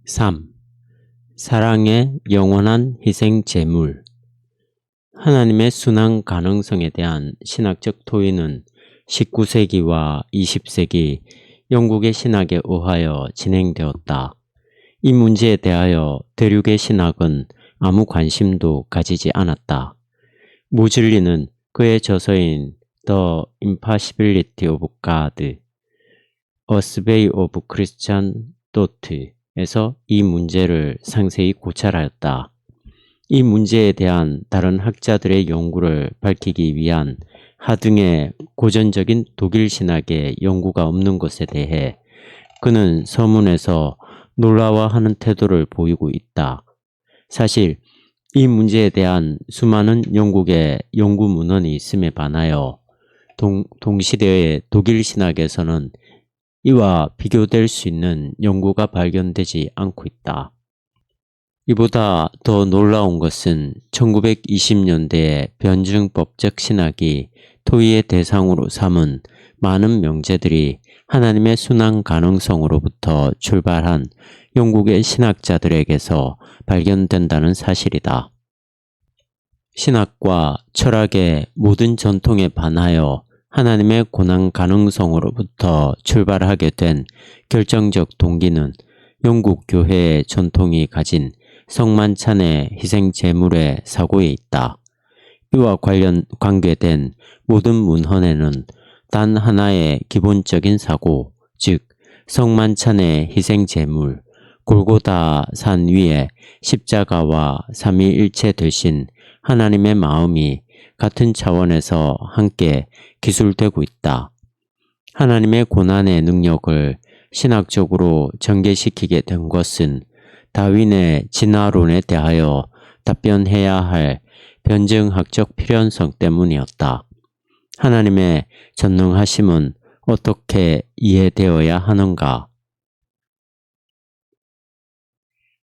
3. 사랑의 영원한 희생 제물. 하나님의 순환 가능성에 대한 신학적 토의는 19세기와 20세기 영국의 신학에 의하여 진행되었다. 이 문제에 대하여 대륙의 신학은 아무 관심도 가지지 않았다. 무질리는 그의 저서인 The Impossibility of God, A Survey of Christian Thought 에서 이 문제를 상세히 고찰하였다. 이 문제에 대한 다른 학자들의 연구를 밝히기 위한 하등의 고전적인 독일 신학의 연구가 없는 것에 대해 그는 서문에서 놀라워하는 태도를 보이고 있다. 사실 이 문제에 대한 수많은 영국의 연구 문헌이 있음에 반하여 동시대의 독일 신학에서는 이와 비교될 수 있는 연구가 발견되지 않고 있다. 이보다 더 놀라운 것은 1920년대의 변증법적 신학이 토의의 대상으로 삼은 많은 명제들이 하나님의 순환 가능성으로부터 출발한 영국의 신학자들에게서 발견된다는 사실이다. 신학과 철학의 모든 전통에 반하여 하나님의 고난 가능성으로부터 출발하게 된 결정적 동기는 영국 교회의 전통이 가진 성만찬의 희생 제물의 사고에 있다. 이와 관계된 모든 문헌에는 단 하나의 기본적인 사고, 즉 성만찬의 희생 제물, 골고다 산 위에 십자가와 삼위일체 되신 하나님의 마음이 같은 차원에서 함께 기술되고 있다. 하나님의 고난의 능력을 신학적으로 전개시키게 된 것은 다윈의 진화론에 대하여 답변해야 할 변증학적 필연성 때문이었다. 하나님의 전능하심은 어떻게 이해되어야 하는가?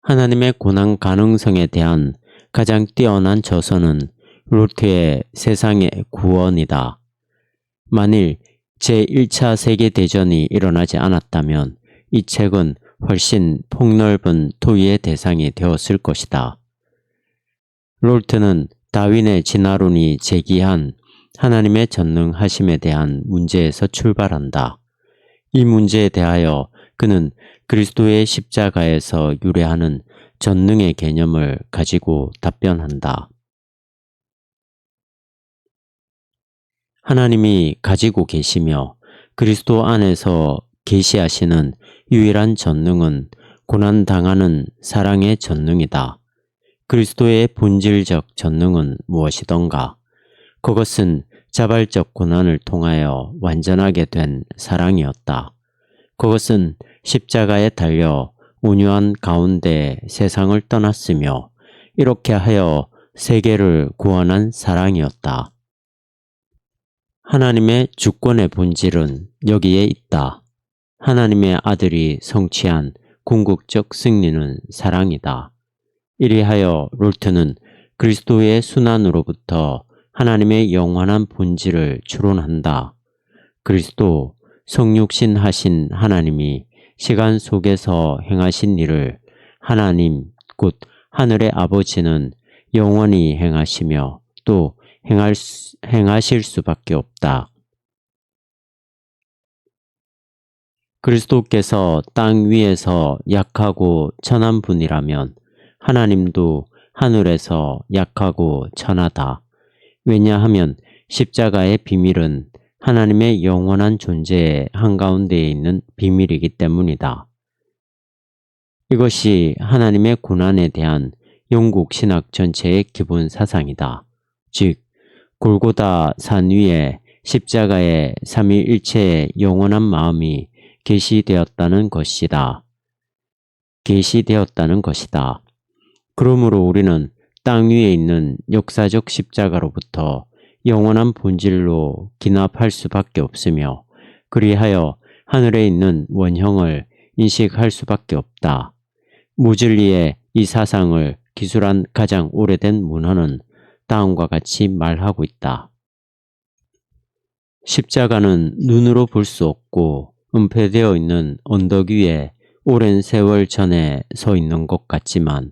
하나님의 고난 가능성에 대한 가장 뛰어난 저서는 루트의 세상의 구원이다. 만일 제1차 세계대전이 일어나지 않았다면 이 책은 훨씬 폭넓은 토의의 대상이 되었을 것이다. 롤트는 다윈의 진화론이 제기한 하나님의 전능하심에 대한 문제에서 출발한다. 이 문제에 대하여 그는 그리스도의 십자가에서 유래하는 전능의 개념을 가지고 답변한다. 하나님이 가지고 계시며 그리스도 안에서 계시하시는 유일한 전능은 고난당하는 사랑의 전능이다. 그리스도의 본질적 전능은 무엇이던가? 그것은 자발적 고난을 통하여 완전하게 된 사랑이었다. 그것은 십자가에 달려 온유한 가운데 세상을 떠났으며 이렇게 하여 세계를 구원한 사랑이었다. 하나님의 주권의 본질은 여기에 있다. 하나님의 아들이 성취한 궁극적 승리는 사랑이다. 이리하여 롤트는 그리스도의 순환으로부터 하나님의 영원한 본질을 추론한다. 그리스도 성육신 하신 하나님이 시간 속에서 행하신 일을 하나님 곧 하늘의 아버지는 영원히 행하시며 또 행하실 수밖에 없다. 그리스도께서 땅 위에서 약하고 천한 분이라면 하나님도 하늘에서 약하고 천하다. 왜냐하면 십자가의 비밀은 하나님의 영원한 존재의 한가운데에 있는 비밀이기 때문이다. 이것이 하나님의 고난에 대한 영국 신학 전체의 기본 사상이다. 즉, 골고다 산 위에 십자가의 삼위일체의 영원한 마음이 계시되었다는 것이다. 그러므로 우리는 땅 위에 있는 역사적 십자가로부터 영원한 본질로 기납할 수밖에 없으며 그리하여 하늘에 있는 원형을 인식할 수밖에 없다. 무질리의 이 사상을 기술한 가장 오래된 문헌은 다음과 같이 말하고 있다. 십자가는 눈으로 볼 수 없고 은폐되어 있는 언덕 위에 오랜 세월 전에 서 있는 것 같지만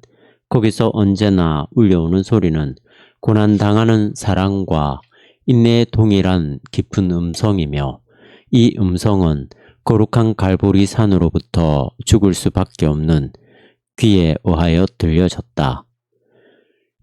거기서 언제나 울려오는 소리는 고난당하는 사랑과 인내의 동일한 깊은 음성이며 이 음성은 거룩한 갈보리 산으로부터 죽을 수밖에 없는 귀에 의하여 들려졌다.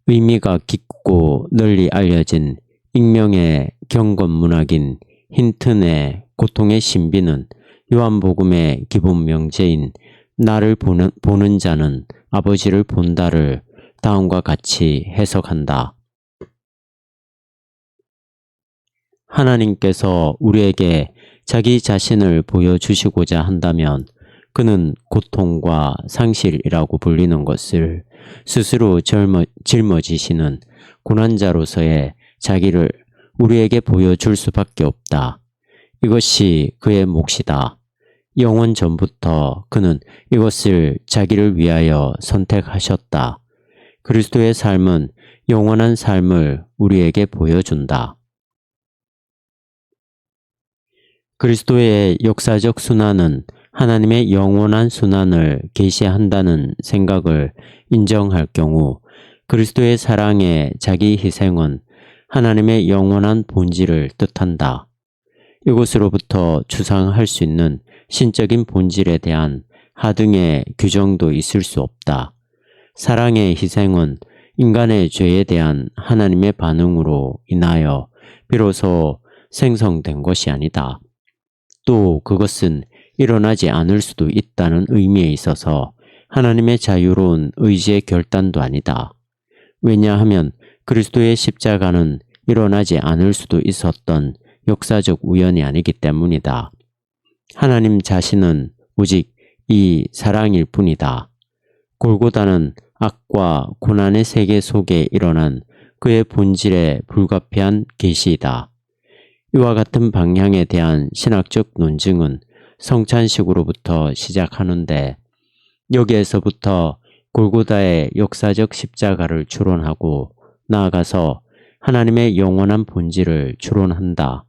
의미가 깊고 널리 알려진 익명의 경건문학인 힌튼의 고통의 신비는 요한복음의 기본 명제인 나를 보는 자는 아버지를 본다를 다음과 같이 해석한다. 하나님께서 우리에게 자기 자신을 보여주시고자 한다면 그는 고통과 상실이라고 불리는 것을 스스로 짊어지시는 고난자로서의 자기를 우리에게 보여줄 수밖에 없다. 이것이 그의 몫이다. 영원 전부터 그는 이것을 자기를 위하여 선택하셨다. 그리스도의 삶은 영원한 삶을 우리에게 보여준다. 그리스도의 역사적 순환은 하나님의 영원한 순환을 계시한다는 생각을 인정할 경우 그리스도의 사랑의 자기 희생은 하나님의 영원한 본질을 뜻한다. 이것으로부터 추상할 수 있는 신적인 본질에 대한 하등의 규정도 있을 수 없다. 사랑의 희생은 인간의 죄에 대한 하나님의 반응으로 인하여 비로소 생성된 것이 아니다. 또 그것은 일어나지 않을 수도 있다는 의미에 있어서 하나님의 자유로운 의지의 결단도 아니다. 왜냐하면 그리스도의 십자가는 일어나지 않을 수도 있었던 역사적 우연이 아니기 때문이다. 하나님 자신은 오직 이 사랑일 뿐이다. 골고다는 악과 고난의 세계 속에 일어난 그의 본질에 불가피한 계시이다. 이와 같은 방향에 대한 신학적 논증은 성찬식으로부터 시작하는데 여기에서부터 골고다의 역사적 십자가를 추론하고 나아가서 하나님의 영원한 본질을 추론한다.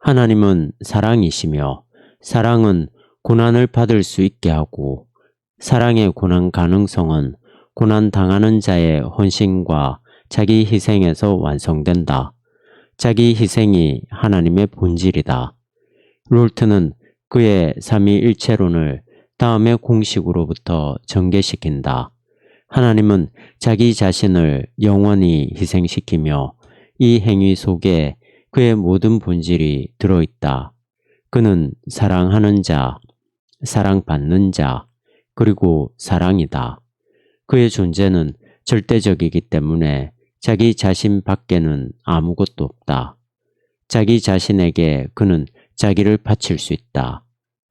하나님은 사랑이시며 사랑은 고난을 받을 수 있게 하고 사랑의 고난 가능성은 고난 당하는 자의 헌신과 자기 희생에서 완성된다. 자기 희생이 하나님의 본질이다. 롤트는 그의 삼위일체론을 다음의 공식으로부터 전개시킨다. 하나님은 자기 자신을 영원히 희생시키며 이 행위 속에 그의 모든 본질이 들어있다. 그는 사랑하는 자, 사랑받는 자, 그리고 사랑이다. 그의 존재는 절대적이기 때문에 자기 자신 밖에는 아무것도 없다. 자기 자신에게 그는 자기를 바칠 수 있다.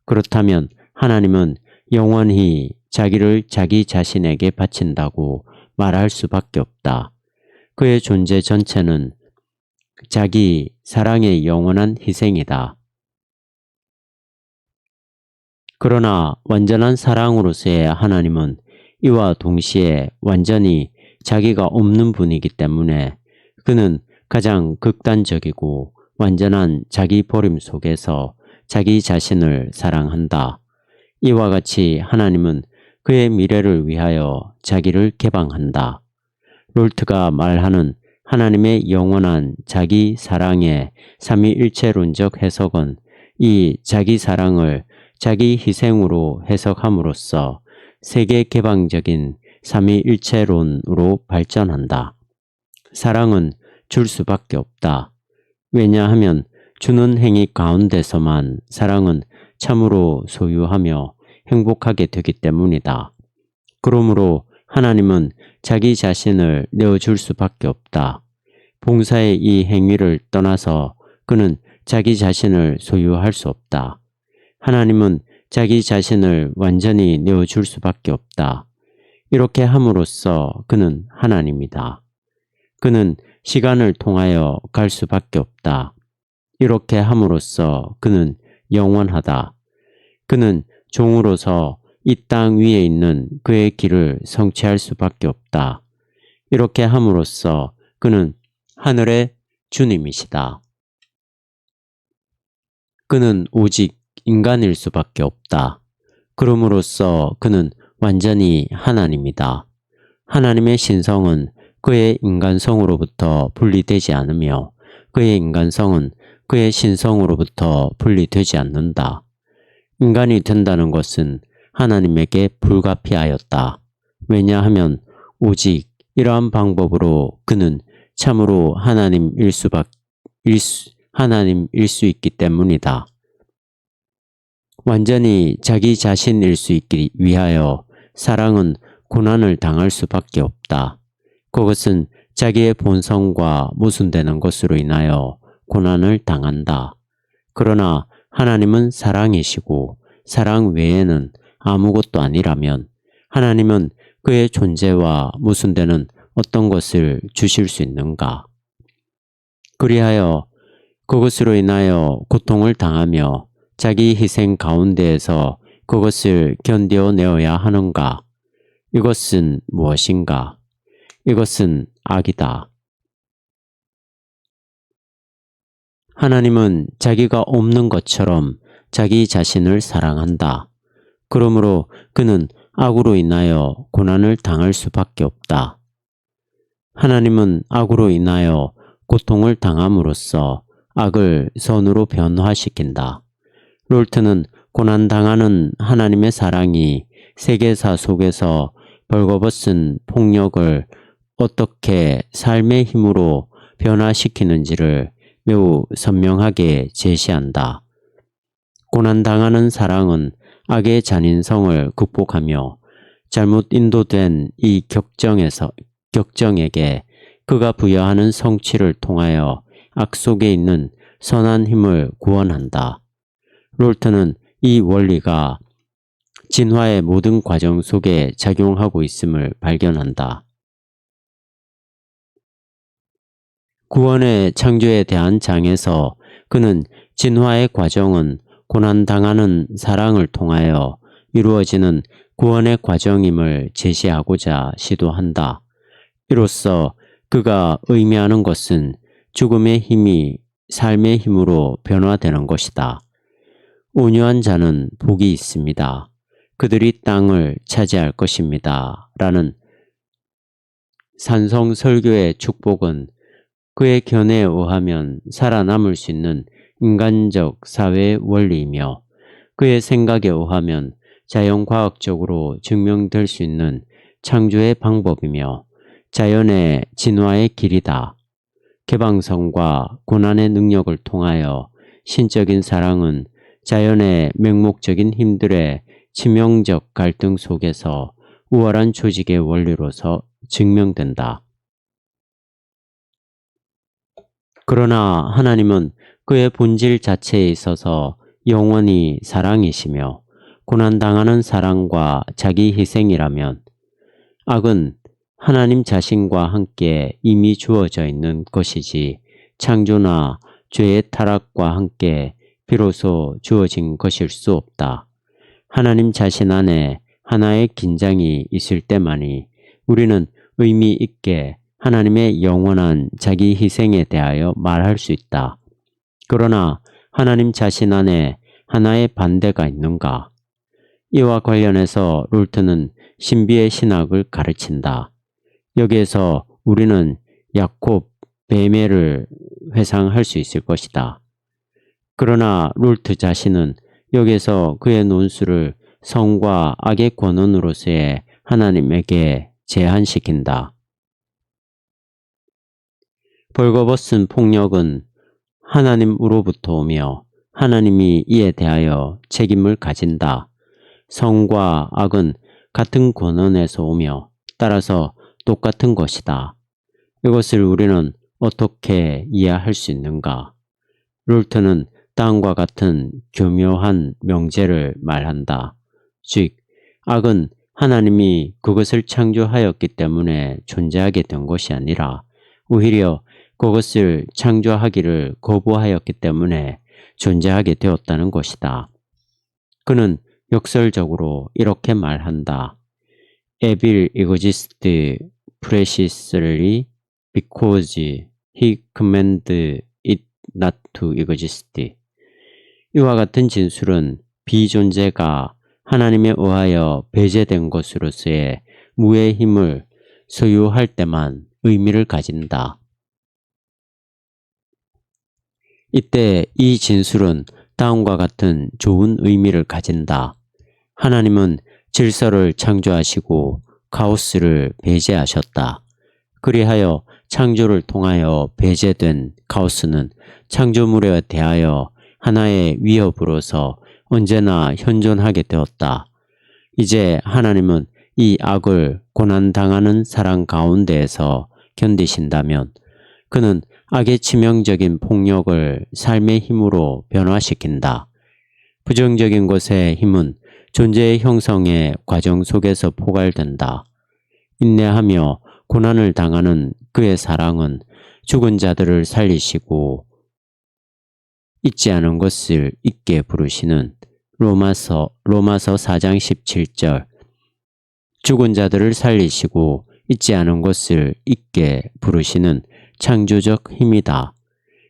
그렇다면 하나님은 영원히 자기를 자기 자신에게 바친다고 말할 수밖에 없다. 그의 존재 전체는 자기 사랑의 영원한 희생이다. 그러나 완전한 사랑으로서의 하나님은 이와 동시에 완전히 자기가 없는 분이기 때문에 그는 가장 극단적이고 완전한 자기 버림 속에서 자기 자신을 사랑한다. 이와 같이 하나님은 그의 미래를 위하여 자기를 개방한다. 롤트가 말하는 하나님의 영원한 자기 사랑의 삼위일체론적 해석은 이 자기 사랑을 자기 희생으로 해석함으로써 세계 개방적인 삼위일체론으로 발전한다. 사랑은 줄 수밖에 없다. 왜냐하면 주는 행위 가운데서만 사랑은 참으로 소유하며 행복하게 되기 때문이다. 그러므로 하나님은 자기 자신을 내어줄 수밖에 없다. 봉사의 이 행위를 떠나서 그는 자기 자신을 소유할 수 없다. 하나님은 자기 자신을 완전히 내어줄 수밖에 없다. 이렇게 함으로써 그는 하나님이다. 그는 시간을 통하여 갈 수밖에 없다. 이렇게 함으로써 그는 영원하다. 그는 종으로서 이 땅 위에 있는 그의 길을 성취할 수밖에 없다. 이렇게 함으로써 그는 하늘의 주님이시다. 그는 오직 인간일 수밖에 없다. 그럼으로써 그는 완전히 하나님이다. 하나님의 신성은 그의 인간성으로부터 분리되지 않으며 그의 인간성은 그의 신성으로부터 분리되지 않는다. 인간이 된다는 것은 하나님에게 불가피하였다. 왜냐하면 오직 이러한 방법으로 그는 참으로 하나님일 수 있기 때문이다. 완전히 자기 자신일 수 있기 위하여 사랑은 고난을 당할 수밖에 없다. 그것은 자기의 본성과 모순되는 것으로 인하여 고난을 당한다. 그러나 하나님은 사랑이시고 사랑 외에는 아무것도 아니라면 하나님은 그의 존재와 모순되는 어떤 것을 주실 수 있는가? 그리하여 그것으로 인하여 고통을 당하며 자기 희생 가운데에서 그것을 견뎌내어야 하는가? 이것은 무엇인가? 이것은 악이다. 하나님은 자기가 없는 것처럼 자기 자신을 사랑한다. 그러므로 그는 악으로 인하여 고난을 당할 수밖에 없다. 하나님은 악으로 인하여 고통을 당함으로써 악을 선으로 변화시킨다. 롤트는 고난당하는 하나님의 사랑이 세계사 속에서 벌거벗은 폭력을 어떻게 삶의 힘으로 변화시키는지를 매우 선명하게 제시한다. 고난당하는 사랑은 악의 잔인성을 극복하며 잘못 인도된 이 격정에게 그가 부여하는 성취를 통하여 악 속에 있는 선한 힘을 구원한다. 롤트는 이 원리가 진화의 모든 과정 속에 작용하고 있음을 발견한다. 구원의 창조에 대한 장에서 그는 진화의 과정은 고난당하는 사랑을 통하여 이루어지는 구원의 과정임을 제시하고자 시도한다. 이로써 그가 의미하는 것은 죽음의 힘이 삶의 힘으로 변화되는 것이다. 온유한 자는 복이 있습니다. 그들이 땅을 차지할 것입니다. 라는 산성 설교의 축복은 그의 견해에 의하면 살아남을 수 있는 인간적 사회의 원리이며 그의 생각에 의하면 자연과학적으로 증명될 수 있는 창조의 방법이며 자연의 진화의 길이다. 개방성과 고난의 능력을 통하여 신적인 사랑은 자연의 맹목적인 힘들의 치명적 갈등 속에서 우월한 조직의 원리로서 증명된다. 그러나 하나님은 그의 본질 자체에 있어서 영원히 사랑이시며 고난당하는 사랑과 자기 희생이라면 악은 하나님 자신과 함께 이미 주어져 있는 것이지 창조나 죄의 타락과 함께 비로소 주어진 것일 수 없다. 하나님 자신 안에 하나의 긴장이 있을 때만이 우리는 의미 있게 하나님의 영원한 자기 희생에 대하여 말할 수 있다. 그러나 하나님 자신 안에 하나의 반대가 있는가? 이와 관련해서 롤트는 신비의 신학을 가르친다. 여기에서 우리는 야콥 베메를 회상할 수 있을 것이다. 그러나 롤트 자신은 여기에서 그의 논술을 성과 악의 권원으로서의 하나님에게 제한시킨다. 벌거벗은 폭력은 하나님으로부터 오며 하나님이 이에 대하여 책임을 가진다. 성과 악은 같은 권원에서 오며 따라서 똑같은 것이다. 이것을 우리는 어떻게 이해할 수 있는가? 롤트는 다음과 같은 교묘한 명제를 말한다. 즉, 악은 하나님이 그것을 창조하였기 때문에 존재하게 된 것이 아니라 오히려 그것을 창조하기를 거부하였기 때문에 존재하게 되었다는 것이다. 그는 역설적으로 이렇게 말한다. Evil exists preciously because he commanded it not to exist. 이와 같은 진술은 비존재가 하나님에 의하여 배제된 것으로서의 무의 힘을 소유할 때만 의미를 가진다. 이때 이 진술은 다음과 같은 좋은 의미를 가진다. 하나님은 질서를 창조하시고 카오스를 배제하셨다. 그리하여 창조를 통하여 배제된 카오스는 창조물에 대하여 하나의 위협으로서 언제나 현존하게 되었다. 이제 하나님은 이 악을 고난당하는 사랑 가운데에서 견디신다면 그는 악의 치명적인 폭력을 삶의 힘으로 변화시킨다. 부정적인 것의 힘은 존재의 형성의 과정 속에서 포괄된다. 인내하며 고난을 당하는 그의 사랑은 죽은 자들을 살리시고 잊지 않은 것을 잊게 부르시는 로마서 4장 17절 죽은 자들을 살리시고 잊지 않은 것을 잊게 부르시는 창조적 힘이다.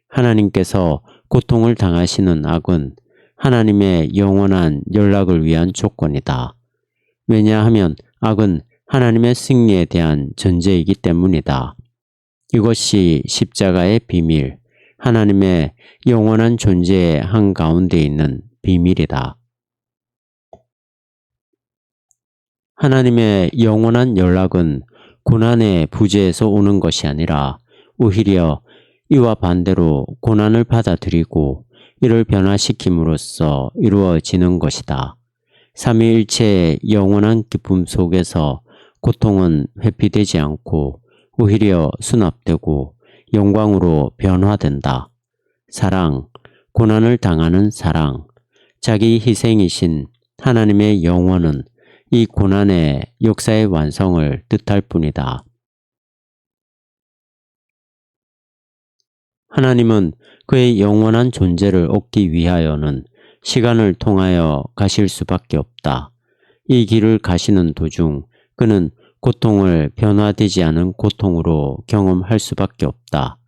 하나님께서 고통을 당하시는 악은 하나님의 영원한 연락을 위한 조건이다. 왜냐하면 악은 하나님의 승리에 대한 전제이기 때문이다. 이것이 십자가의 비밀, 하나님의 영원한 존재의 한가운데 있는 비밀이다. 하나님의 영원한 연락은 고난의 부재에서 오는 것이 아니라 오히려 이와 반대로 고난을 받아들이고 이를 변화시킴으로써 이루어지는 것이다. 삼위일체의 영원한 기쁨 속에서 고통은 회피되지 않고 오히려 수납되고 영광으로 변화된다. 사랑, 고난을 당하는 사랑, 자기 희생이신 하나님의 영원은 이 고난의 역사의 완성을 뜻할 뿐이다. 하나님은 그의 영원한 존재를 얻기 위하여는 시간을 통하여 가실 수밖에 없다. 이 길을 가시는 도중 그는 고통을 변화되지 않은 고통으로 경험할 수밖에 없다.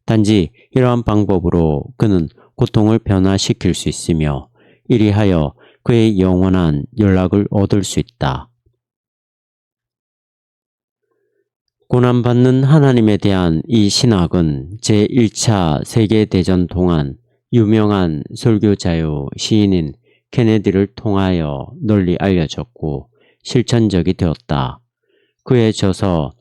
단지 이러한 방법으로 그는 고통을 변화시킬 수 있으며 이리하여 그의 영원한 연락을 얻을 수 있다. 고난받는 하나님에 대한 이 신학은 제1차 세계대전 동안 유명한 설교자요 시인인 케네디를 통하여 널리 알려졌고 실천적이 되었다. 그의 저서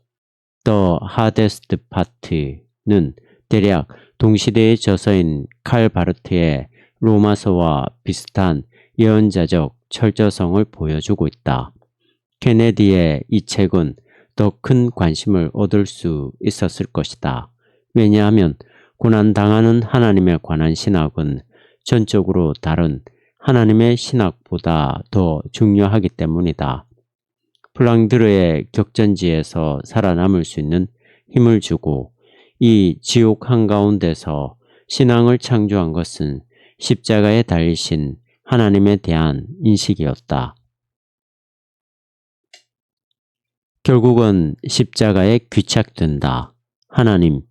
The Hardest Part는 대략 동시대의 저서인 칼 바르트의 로마서와 비슷한 예언자적 철저성을 보여주고 있다. 케네디의 이 책은 더 큰 관심을 얻을 수 있었을 것이다. 왜냐하면 고난당하는 하나님에 관한 신학은 전적으로 다른 하나님의 신학보다 더 중요하기 때문이다. 플랑드르의 격전지에서 살아남을 수 있는 힘을 주고 이 지옥 한가운데서 신앙을 창조한 것은 십자가에 달리신 하나님에 대한 인식이었다. 결국은 십자가에 귀착된다. 하나님,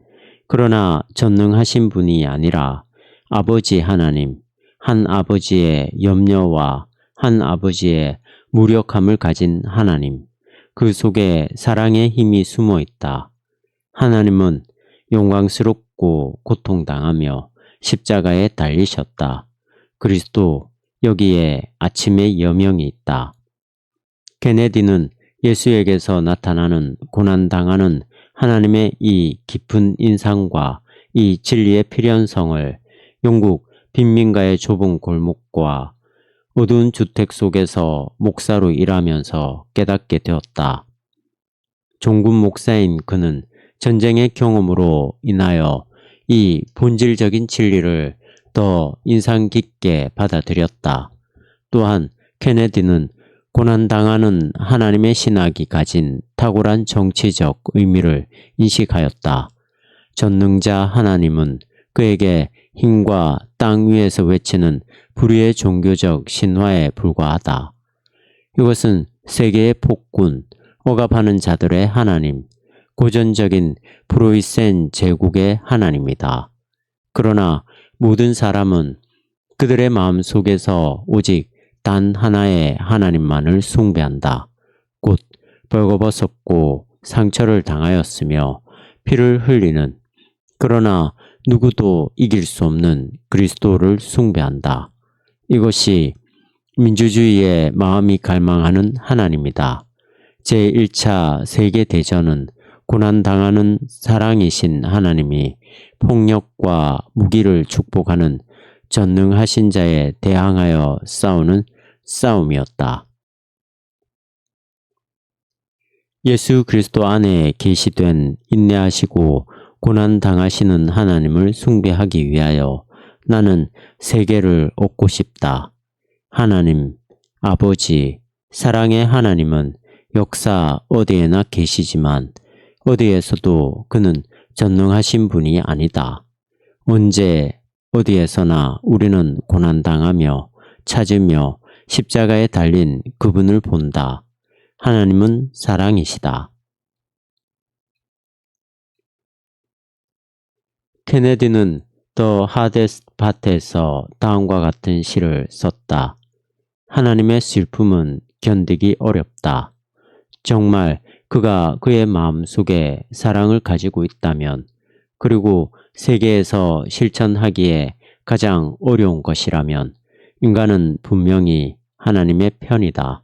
그러나 전능하신 분이 아니라 아버지 하나님, 한 아버지의 염려와 한 아버지의 무력함을 가진 하나님, 그 속에 사랑의 힘이 숨어 있다. 하나님은 영광스럽고 고통당하며 십자가에 달리셨다. 그리스도, 여기에 아침의 여명이 있다. 케네디는 예수에게서 나타나는 고난당하는 하나님의 이 깊은 인상과 이 진리의 필연성을 영국 빈민가의 좁은 골목과 어두운 주택 속에서 목사로 일하면서 깨닫게 되었다. 종군 목사인 그는 전쟁의 경험으로 인하여 이 본질적인 진리를 더 인상 깊게 받아들였다. 또한 케네디는 고난당하는 하나님의 신학이 가진 탁월한 정치적 의미를 인식하였다. 전능자 하나님은 그에게 힘과 땅 위에서 외치는 불의의 종교적 신화에 불과하다. 이것은 세계의 폭군, 억압하는 자들의 하나님, 고전적인 프로이센 제국의 하나님이다. 그러나 모든 사람은 그들의 마음 속에서 오직 단 하나의 하나님만을 숭배한다. 곧 벌거벗었고 상처를 당하였으며 피를 흘리는, 그러나 누구도 이길 수 없는 그리스도를 숭배한다. 이것이 민주주의의 마음이 갈망하는 하나님이다. 제1차 세계대전은 고난당하는 사랑이신 하나님이 폭력과 무기를 축복하는 전능하신 자에 대항하여 싸우는 싸움이었다. 예수 그리스도 안에 계시된 인내하시고 고난당하시는 하나님을 숭배하기 위하여 나는 세계를 얻고 싶다. 하나님, 아버지, 사랑의 하나님은 역사 어디에나 계시지만 어디에서도 그는 전능하신 분이 아니다. 언제 어디에서나 우리는 고난당하며 찾으며 십자가에 달린 그분을 본다. 하나님은 사랑이시다. 케네디는 더 하데스트 파트에서 다음과 같은 시를 썼다. 하나님의 슬픔은 견디기 어렵다. 정말 그가 그의 마음속에 사랑을 가지고 있다면, 그리고 세계에서 실천하기에 가장 어려운 것이라면 인간은 분명히 하나님의 편이다.